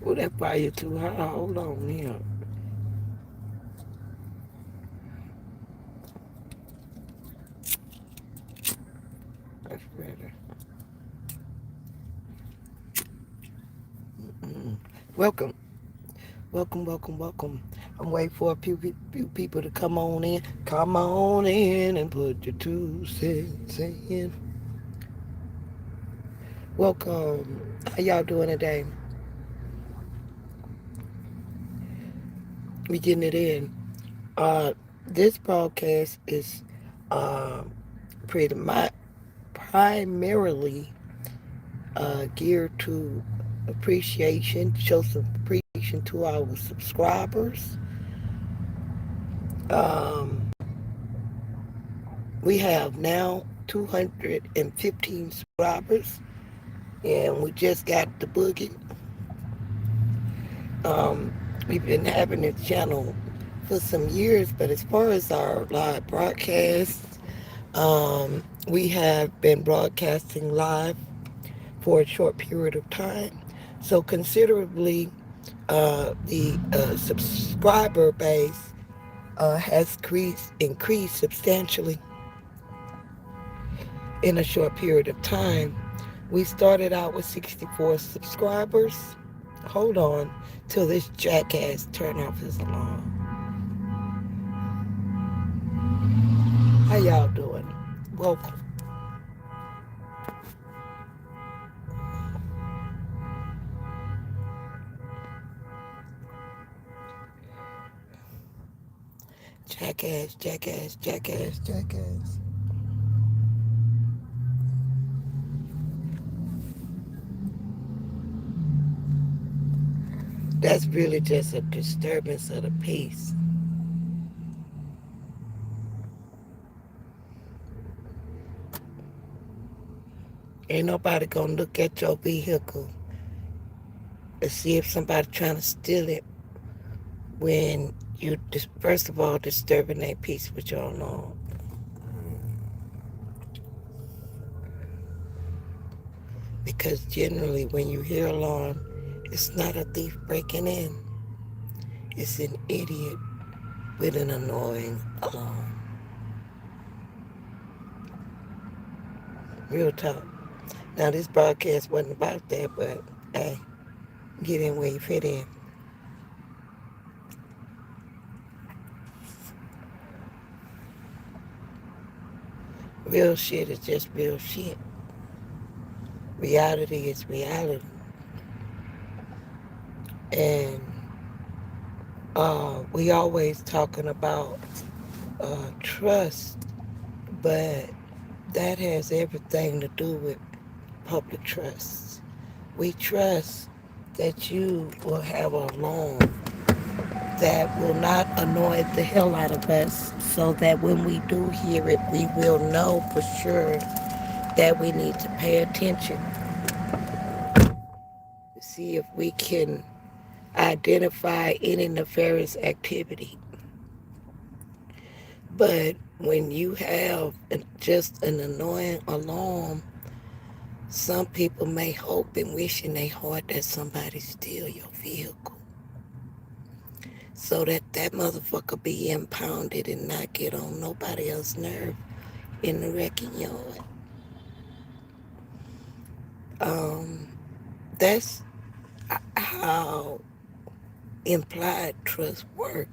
Oh, that fire too hot. Hold on here. That's better. Welcome. Welcome. I'm waiting for a few people to come on in. Come on in and put your 2 cents in. Welcome. How y'all doing today? We getting it in. Uh, this broadcast is uh, pretty much primarily geared to appreciation, show some appreciation to our subscribers. Um, we have now 215 subscribers, and we just got the boogie. Um, we've been having this channel for some years, but as far as our live broadcasts, we have been broadcasting live for a short period of time. So considerably, the subscriber base has increased substantially in a short period of time. We started out with 64 subscribers. Hold on till this jackass turn off his alarm. How y'all doing? Welcome. Jackass. That's really just a disturbance of the peace. Ain't nobody gonna look at your vehicle and see if somebody trying to steal it when you just first of all disturbing their peace with your alarm. Because generally when you hear alarm, it's not a thief breaking in. It's an idiot with an annoying alarm. Real talk. Now this broadcast wasn't about that, but hey, get in where you fit in. Real shit is just real shit. Reality is reality. And we always talking about trust, but that has everything to do with public trust. We trust that you will have a alarm that will not annoy the hell out of us so that when we do hear it, we will know for sure that we need to pay attention to see if we can identify any nefarious activity. But when you have just an annoying alarm, some people may hope and wish in their heart that somebody steal your vehicle so that that motherfucker be impounded and not get on nobody else's nerve in the wrecking yard. Um, that's how implied trust work.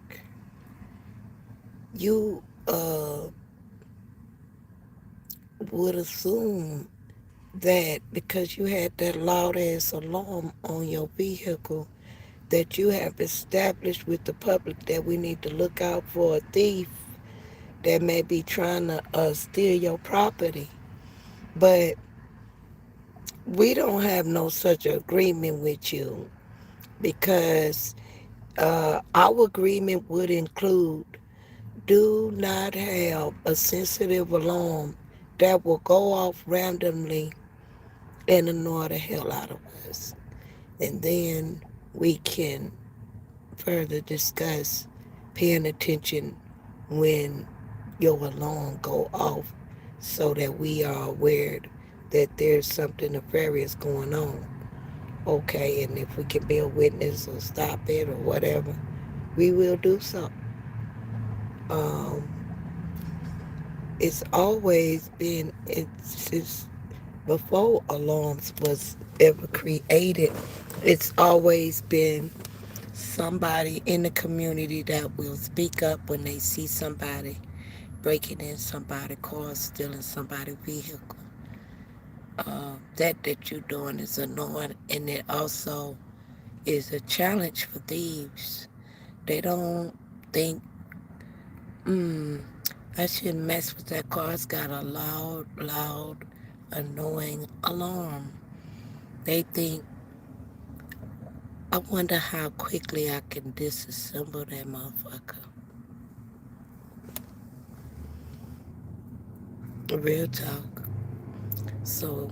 You would assume that because you had that loud ass alarm on your vehicle that you have established with the public that we need to look out for a thief that may be trying to steal your property. But we don't have no such agreement with you because our agreement would include do not have a sensitive alarm that will go off randomly and annoy the hell out of us. And then we can further discuss paying attention when your alarm go off so that we are aware that there's something nefarious going on. okay, and if we can be a witness or stop it or whatever, we will do so. Um, it's always been, since before alarms was ever created, it's always been somebody in the community that will speak up when they see somebody breaking in somebody's car, stealing somebody's vehicle. That you're doing is annoying, and it also is a challenge for thieves. They don't think, I shouldn't mess with that car. It's got a loud, annoying alarm. They think, I wonder how quickly I can disassemble that motherfucker. Real talk. So,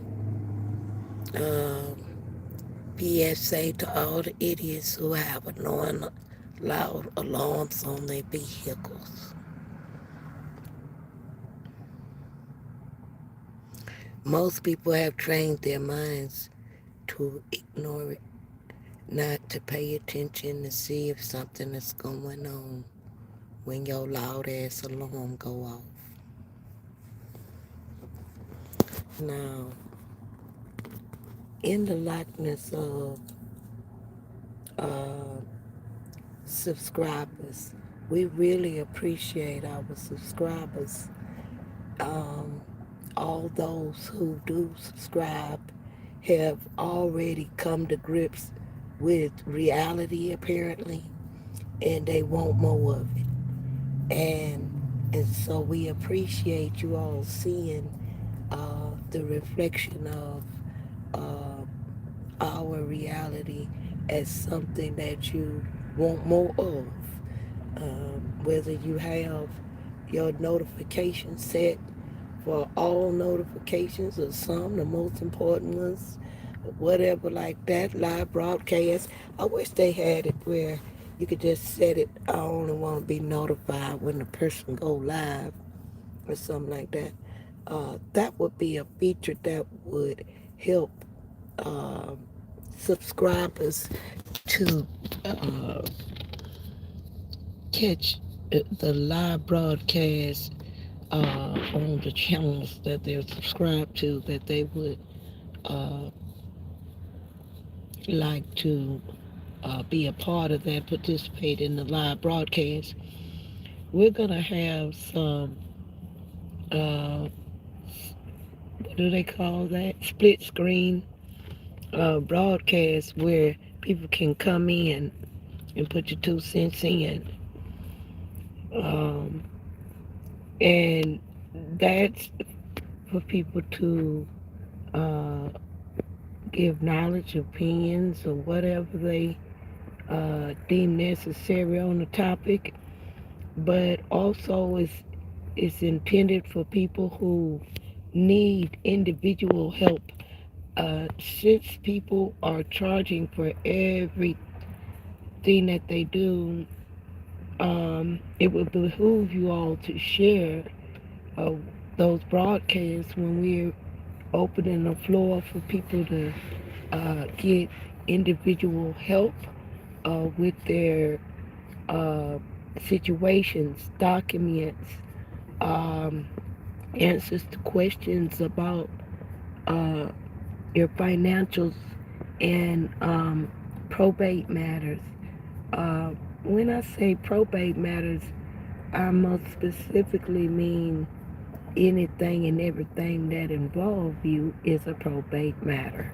uh, PSA to all the idiots who have annoying loud alarms on their vehicles. Most people have trained their minds to ignore it, not to pay attention to see if something is going on when your loud ass alarm go off. Now, in the likeness of uh, subscribers, we really appreciate our subscribers. Um, all those who do subscribe have already come to grips with reality, apparently, and they want more of it. And so we appreciate you all seeing the reflection of uh, our reality as something that you want more of. Whether you have your notifications set for all notifications or some, the most important ones, whatever like that, live broadcast. I wish they had it where you could just set it, I only want to be notified when the person go live or something like that. That would be a feature that would help uh, subscribers to uh, catch the live broadcast on the channels that they're subscribed to, that they would uh, like to be a part of that, participate in the live broadcast. We're going to have some, uh, what do they call that? Split screen broadcast where people can come in and put your 2 cents in. Um, and that's for people to uh, give knowledge, opinions, or whatever they deem necessary on the topic. But also it's intended for people who need individual help. Since people are charging for everything that they do, it would behoove you all to share uh, those broadcasts when we're opening the floor for people to get individual help with their uh, situations, documents, um, answers to questions about uh, your financials and probate matters. Uh, when I say probate matters, I most specifically mean anything and everything that involves you is a probate matter,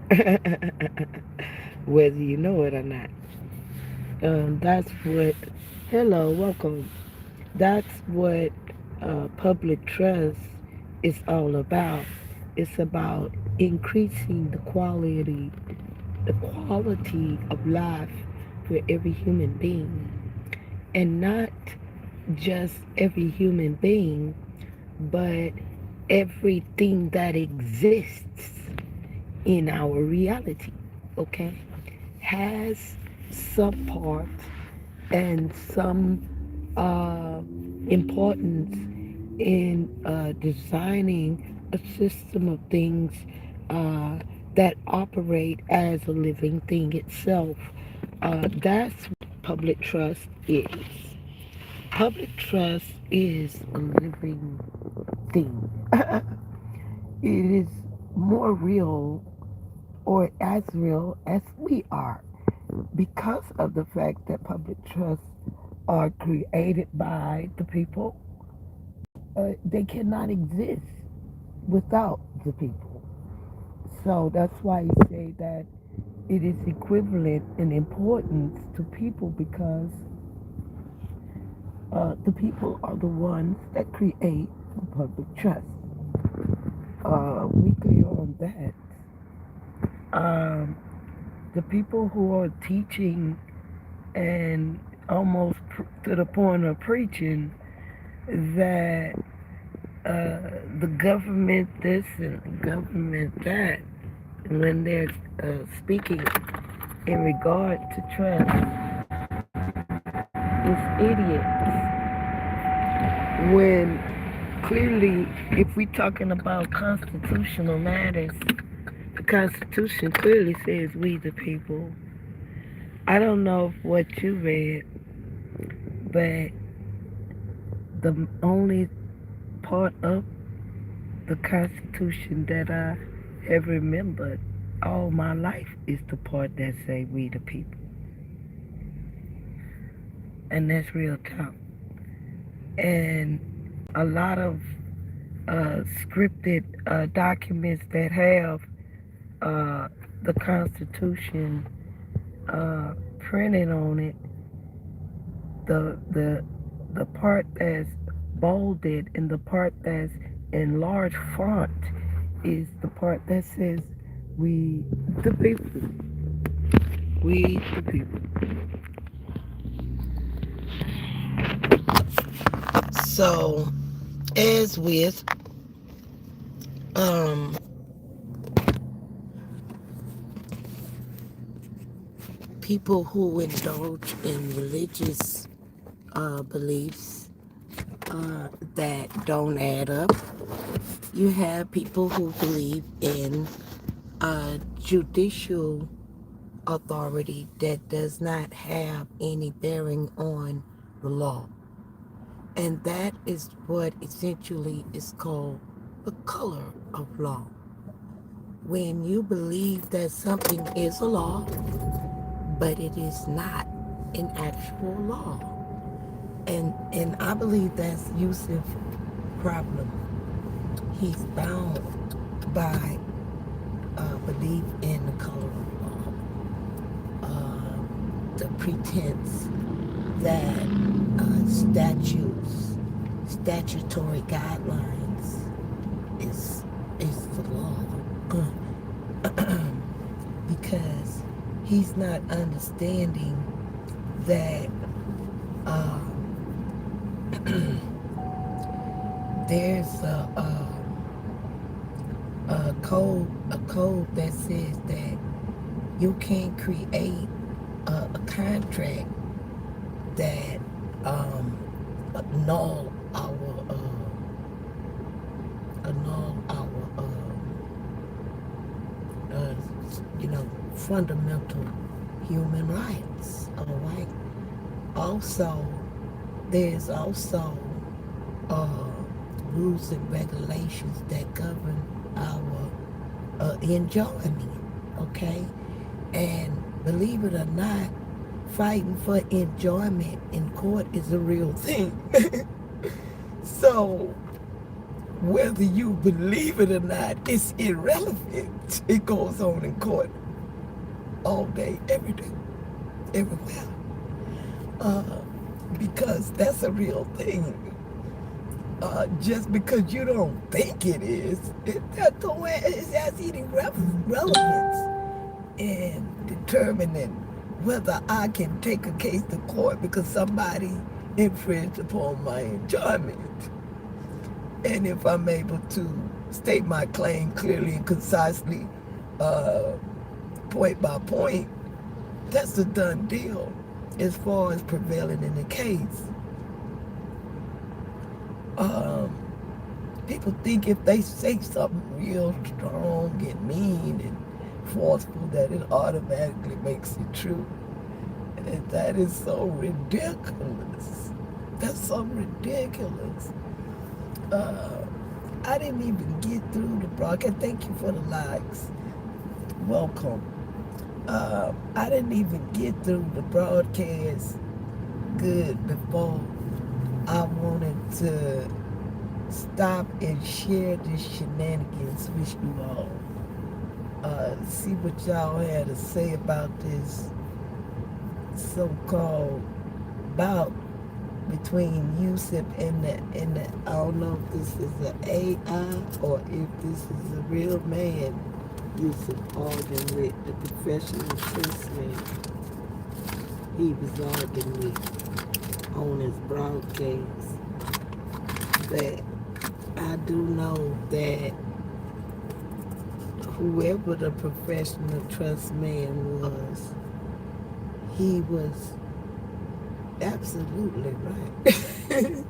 whether you know it or not. That's what, hello, welcome. That's what public trust is all about. It's about increasing the quality of life for every human being, and not just every human being, but everything that exists in our reality, okay, has some part and some uh, importance in designing a system of things uh, that operate as a living thing itself. That's what public trust is. Public trust is a living thing. It is more real or as real as we are because of the fact that public trusts are created by the people. They cannot exist without the people. So that's why you say that it is equivalent in importance to people because the people are the ones that create the public trust. We clear on that. Um, the people who are teaching and almost to the point of preaching that the government this and government that, when they're speaking in regard to trust, is idiots. When clearly, if we're talking about constitutional matters, the Constitution clearly says we the people. I don't know what you read, but the only part of the Constitution that I have remembered all my life is the part that say we the people. And that's real talk. And a lot of scripted documents that have the Constitution printed on it, the part that's bolded and the part that's in large font is the part that says we the people. We the people. So as with um people who indulge in religious beliefs that don't add up. You have people who believe in judicial authority that does not have any bearing on the law. And that is what essentially is called the color of law. When you believe that something is a law, but it is not an actual law. And I believe that's Yusuf's problem. He's bound by belief in the color of law, the pretense that statutory guidelines is the law, because he's not understanding that there's a code that says that you can't create a contract that annul our uh, fundamental human rights. All right. Also, there's also rules and regulations that govern our enjoyment. Okay, and believe it or not, fighting for enjoyment in court is a real thing. So whether you believe it or not, it's irrelevant. It goes on in court all day, every day, everywhere. Because that's a real thing. Just because you don't think it is, it has any relevance in determining whether I can take a case to court because somebody infringed upon my enjoyment. And if I'm able to state my claim clearly and concisely, point by point, that's a done deal as far as prevailing in the case. People think if they say something real strong and mean and forceful that it automatically makes it true. And that is so ridiculous. That's so ridiculous. I didn't even get through the broadcast. Thank you for the likes. Welcome. I didn't even get through the broadcast good before I wanted to stop and share this shenanigans with you all. See what y'all had to say about this so-called bout between Yusuf and the I don't know if this is an AI or if this is a real man Yusuf arguing with the professional chessman he was arguing with on his broadcast. But I do know that whoever the professional trust man was, he was absolutely right. As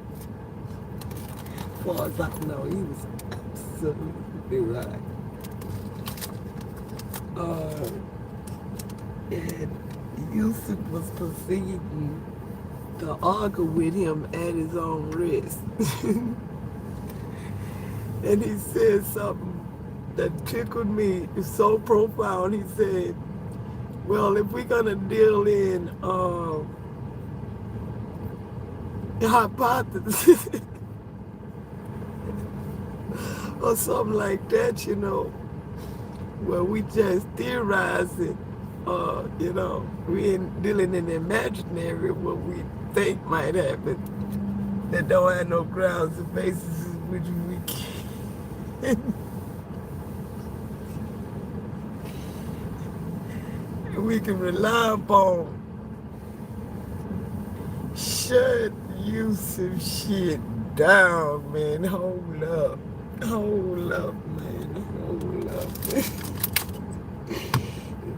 far as I know, he was absolutely right. And Yusuf was proceeding to argue with him at his own risk. And he said something that tickled me so profound. He said, well, if we're going to deal in hypothesis or something like that, you know, where we just theorizing, you know, we ain't dealing in the imaginary what we think might happen that don't have no grounds and basis which we can. We can rely upon. Shut Yusuf shit down, man. Hold up. Hold up, man. Hold up.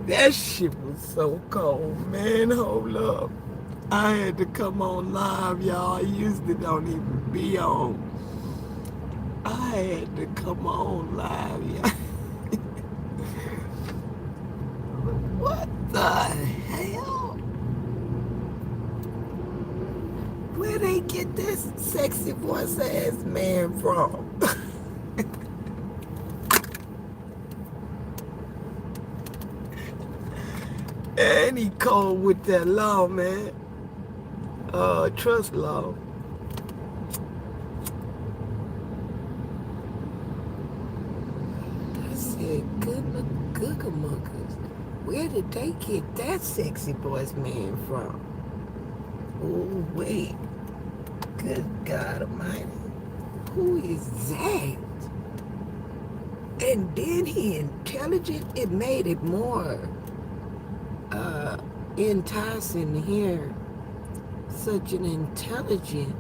That shit was so cold, man. Hold up. I had to come on live, y'all. I usually don't even be on. I had to come on live, y'all. What the hell? Where they get this sexy voice ass man from? And he cold with that law, man. Trust law. I said, good where did they get that sexy voice man from? Oh, wait. Good God Almighty. Who is that? And then he intelligent. It made it more enticing to hear such an intelligent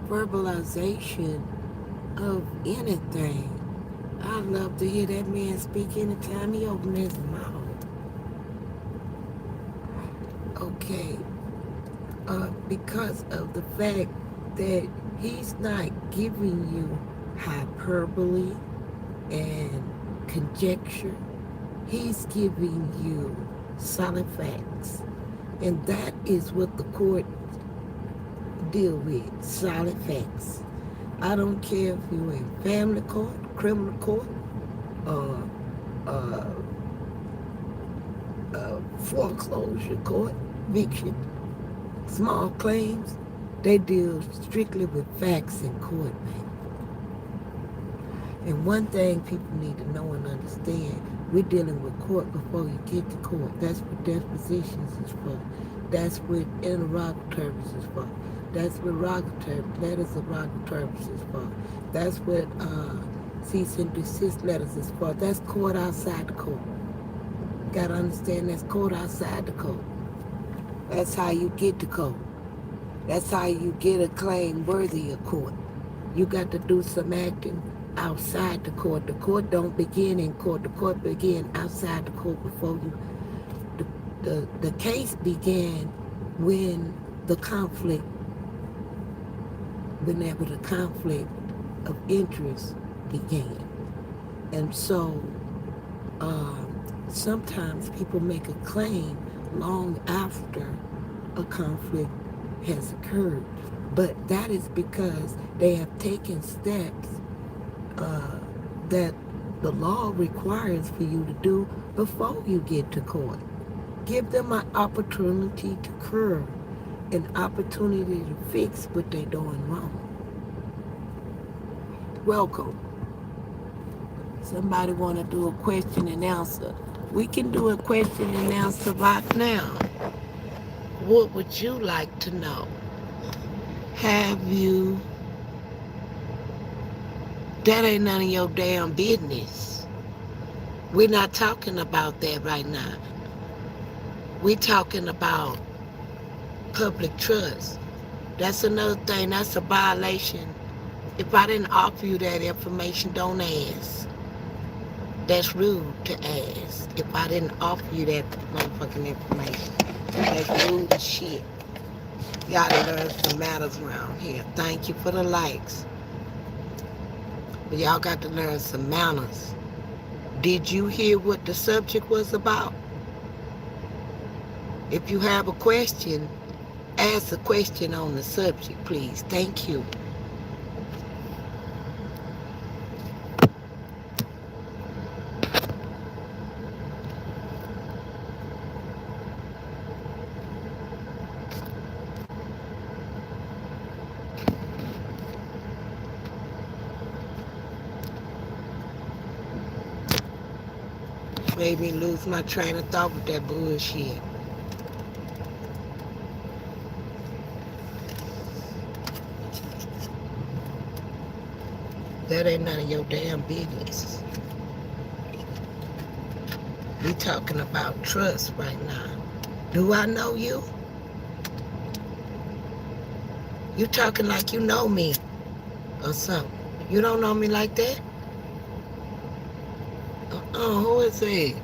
verbalization of anything. I'd love to hear that man speak anytime he opens his mouth. Okay. Because of the fact that he's not giving you hyperbole and conjecture. He's giving you solid facts. And that is what the court deal with, solid facts. I don't care if you're in family court, criminal court, foreclosure court, eviction, small claims, they deal strictly with facts in court, man. And one thing people need to know and understand, we're dealing with court before you get to court. That's what depositions is for. That's what interrogatories is for. That's what letters of interrogatories is for. That's what cease and desist letters is for. That's court outside the court. Gotta understand that's court outside the court. That's how you get to court. That's how you get a claim worthy of court. You got to do some acting outside the court. The court don't begin in court. The court begin outside the court before you. The case began when the conflict, whenever the conflict of interest began. And so Sometimes people make a claim long after a conflict has occurred, but that is because they have taken steps uh, that the law requires for you to do before you get to court. Give them an opportunity to cure, an opportunity to fix what they're doing wrong. Welcome. Somebody want to do a question and answer? We can do a question and answer right now. What would you like to know? Have you? That ain't none of your damn business. We're not talking about that right now. We're talking about public trust. That's another thing. That's a violation. If I didn't offer you that information, don't ask. That's rude to ask. If I didn't offer you that motherfucking information, that's rude as shit. Y'all done learned some matters around here. Thank you for the likes. But y'all got to learn some manners. Did you hear what the subject was about? If you have a question, ask a question on the subject, please. Thank you. Made me lose my train of thought with that bullshit. That ain't none of your damn business. We talking about trust right now. Do I know you? You talking like you know me or something. You don't know me like that? Who is it?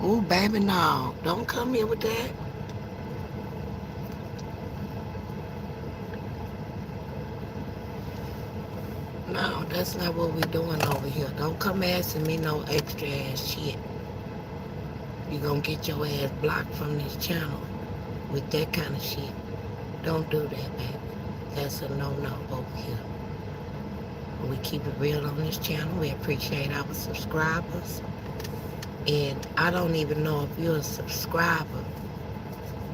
Ooh, baby, no. Don't come here with that. No, that's not what we doing over here. Don't come asking me no extra ass shit. You gonna get your ass blocked from this channel with that kind of shit. Don't do that, baby. That's a no-no over here. We keep it real on this channel. We appreciate our subscribers. And I don't even know if you're a subscriber,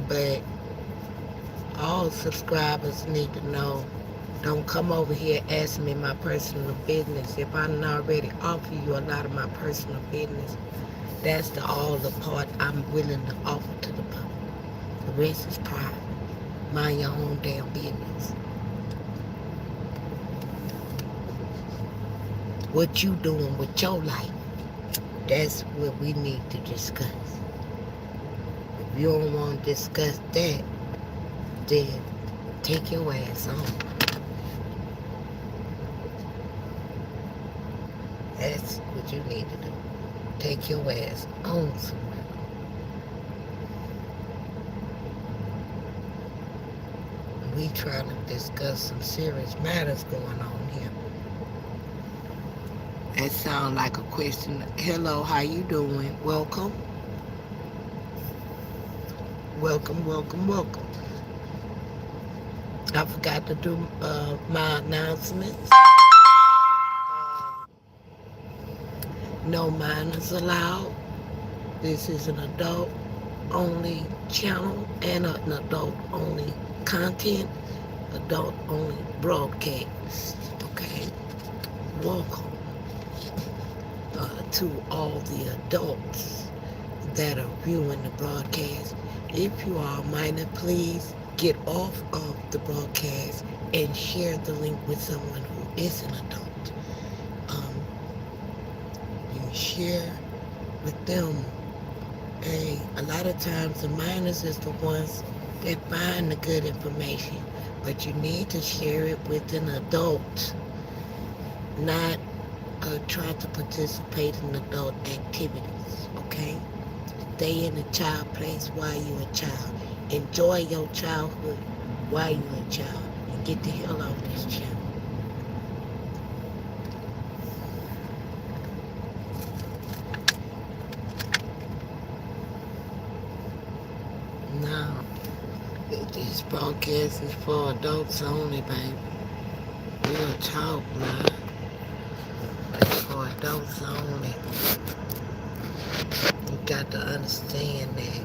but all subscribers need to know, don't come over here asking me my personal business. If I didn't already offer you a lot of my personal business, that's all the part I'm willing to offer to the public. The rest is private. Mind your own damn business. What you doing with your life, that's what we need to discuss. If you don't want to discuss that, then take your ass on. That's what you need to do. Take your ass on somewhere. We trying to discuss some serious matters going on here. That sounds like a question. Hello, how you doing? Welcome. Welcome, welcome, welcome. I forgot to do my announcements. No minors allowed. This is an adult-only channel and an adult-only content, adult-only broadcast. Okay? Welcome to all the adults that are viewing the broadcast. If you are a minor, please get off of the broadcast and share the link with someone who is an adult. You share with them. A lot of times the minors is the ones that find the good information, but you need to share it with an adult, not try to participate in adult activities, okay? Stay in the child place while you're a child. Enjoy your childhood while you're a child, and get the hell off this channel. This broadcast is for adults only, baby. Real talk, man. It's for adults only. You got to understand that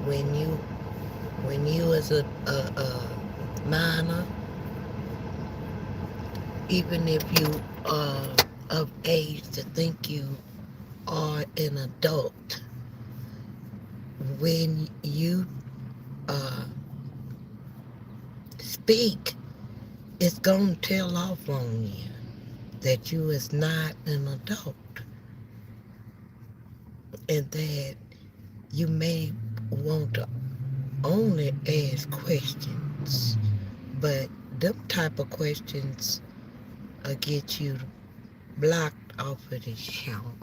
when you as a minor, even if you are of age to think you are an adult, when you speak, it's gonna tell off on you that you is not an adult, and that you may want to only ask questions, but them type of questions will get you blocked off of this channel.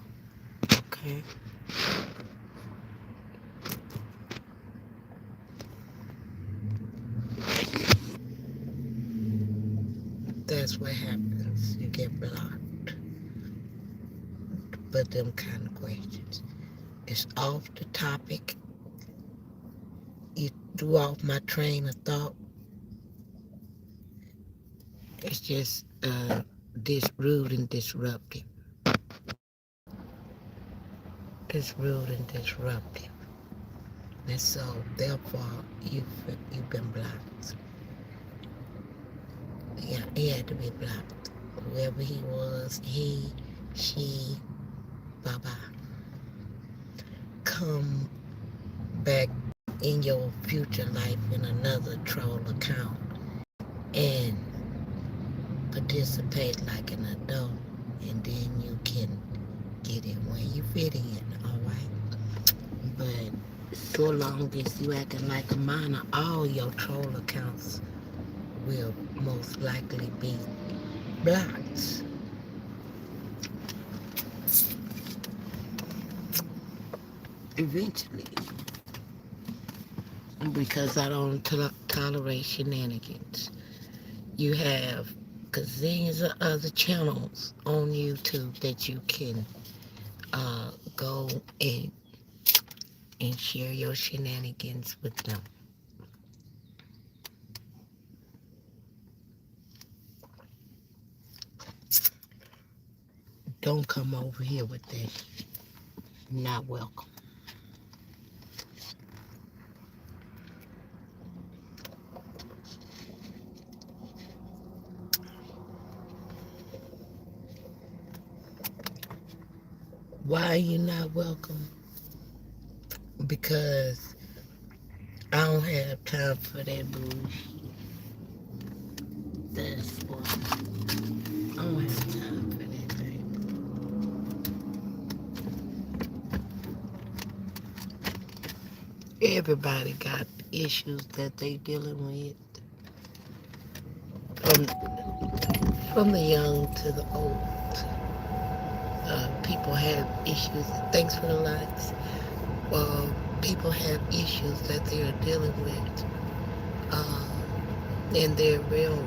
Okay? That's what happens. You get blocked. But them kind of questions. It's off the topic. You threw off my train of thought. It's just rude and disruptive. It's rude and disruptive. And so, therefore, you've been blocked. Yeah, he had to be blocked. Whoever he was, he, she, bye-bye. Come back in your future life in another troll account and participate like an adult, and then you can get in where you fit in, alright? But so long as you acting like a minor, all your troll accounts will most likely be blocked. Eventually. Because I don't tolerate shenanigans. You have gazillions of other channels on YouTube that you can go and share your shenanigans with them. Don't come over here with that. Not welcome. Why are you not welcome? Because I don't have time for that bullshit. That's why. I don't have time for that, baby. Everybody got issues that they dealing with. From the young to the old. People have issues. Thanks for the likes. People have issues that they are dealing with. And they're real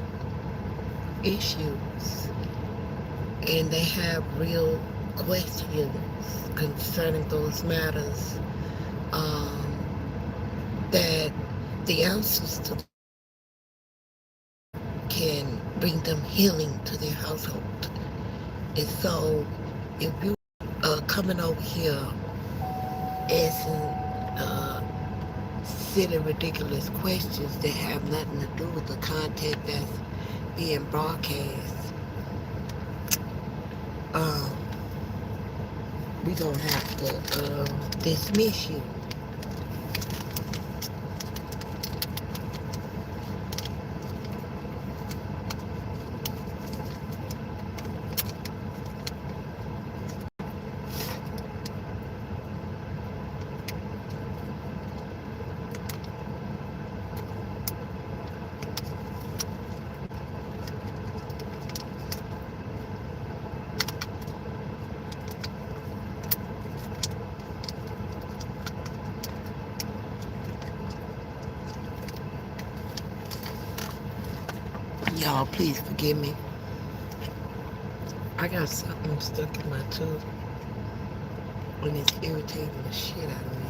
issues. And they have real questions concerning those matters that the answers to can bring them healing to their household. And so, if you are coming over here asking silly, ridiculous questions that have nothing to do with the content that's being broadcast, we're going to have to dismiss you. Y'all, please forgive me. I got something stuck in my tooth and it's irritating the shit out of me.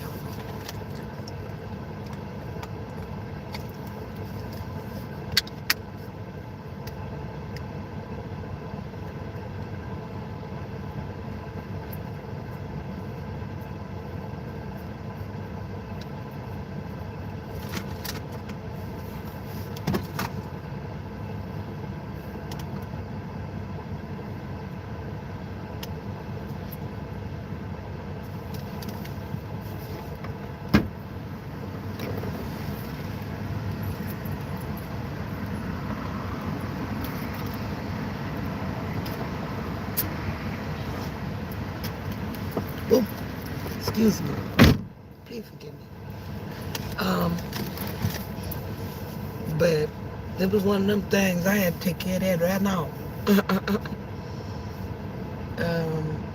Oh, excuse me. Please forgive me. Um, but it was one of them things I had to take care of that right now.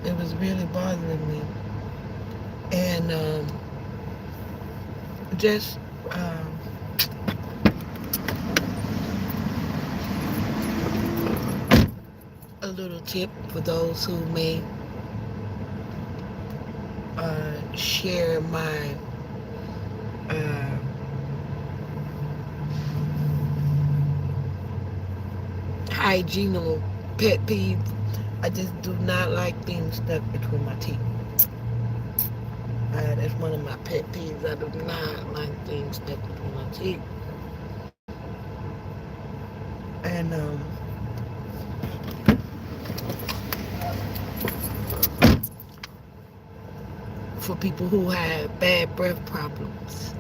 It was really bothering me. And just a little tip for those who may share my uh, hygienical pet peeve. I just do not like things stuck between my teeth. That's one of my pet peeves. I do not like things stuck between my teeth. And for people who have bad breath problems,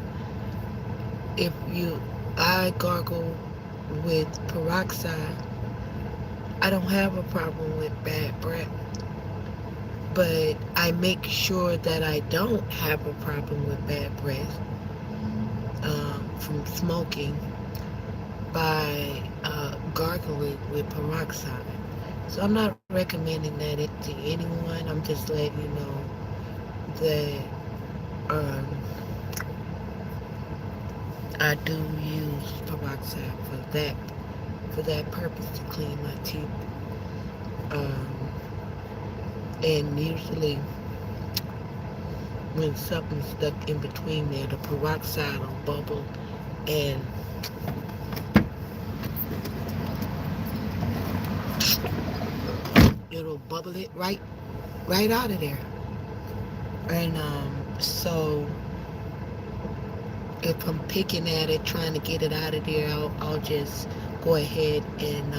if you, I gargle with peroxide. I don't have a problem with bad breath, but I make sure that I don't have a problem with bad breath from smoking by gargling with peroxide. So I'm not recommending that it to anyone. I'm just letting you know that um, I do use peroxide for that purpose to clean my teeth. Um, and usually when something's stuck in between there, the peroxide will bubble and it'll bubble it right out of there. And so if I'm picking at it, trying to get it out of there, I'll just go ahead and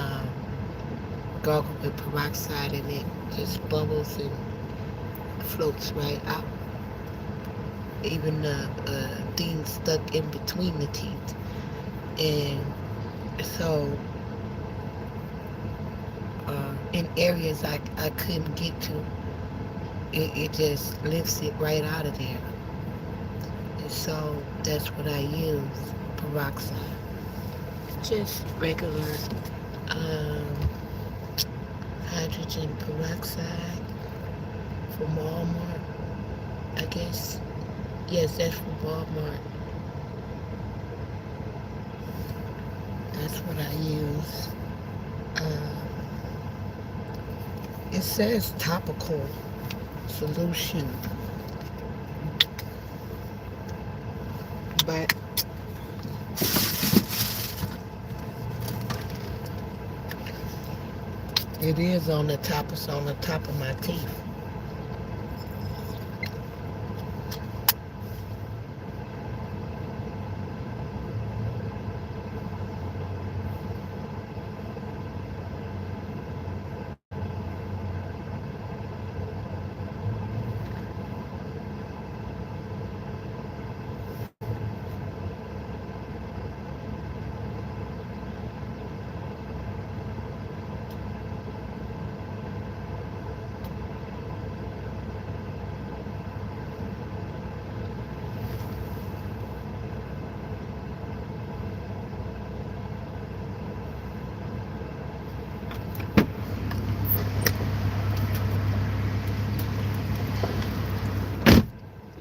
gargle with peroxide, and it just bubbles and floats right out. Even the things stuck in between the teeth. And so in areas I couldn't get to, it just lifts it right out of there. And so that's what I use, peroxide. Just regular um, hydrogen peroxide from Walmart, I guess. Yes, that's from Walmart. That's what I use. Uh, it says topical solution, but it is on the top. It's on the top of my teeth.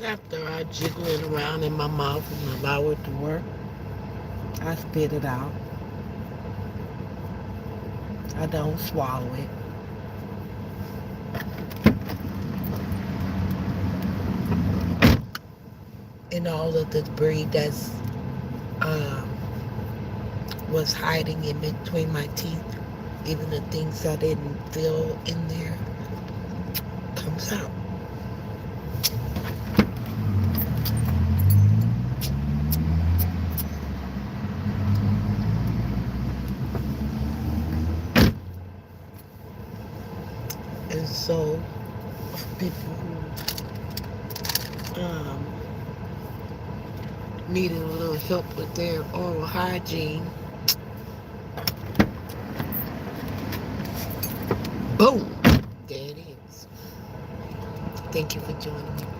After I jiggle it around in my mouth and allow it to work, I spit it out. I don't swallow it. And all of the debris that's um, was hiding in between my teeth, even the things I didn't feel in there, comes out. And so, people who needed a little help with their oral hygiene, boom, there it is. Thank you for joining me.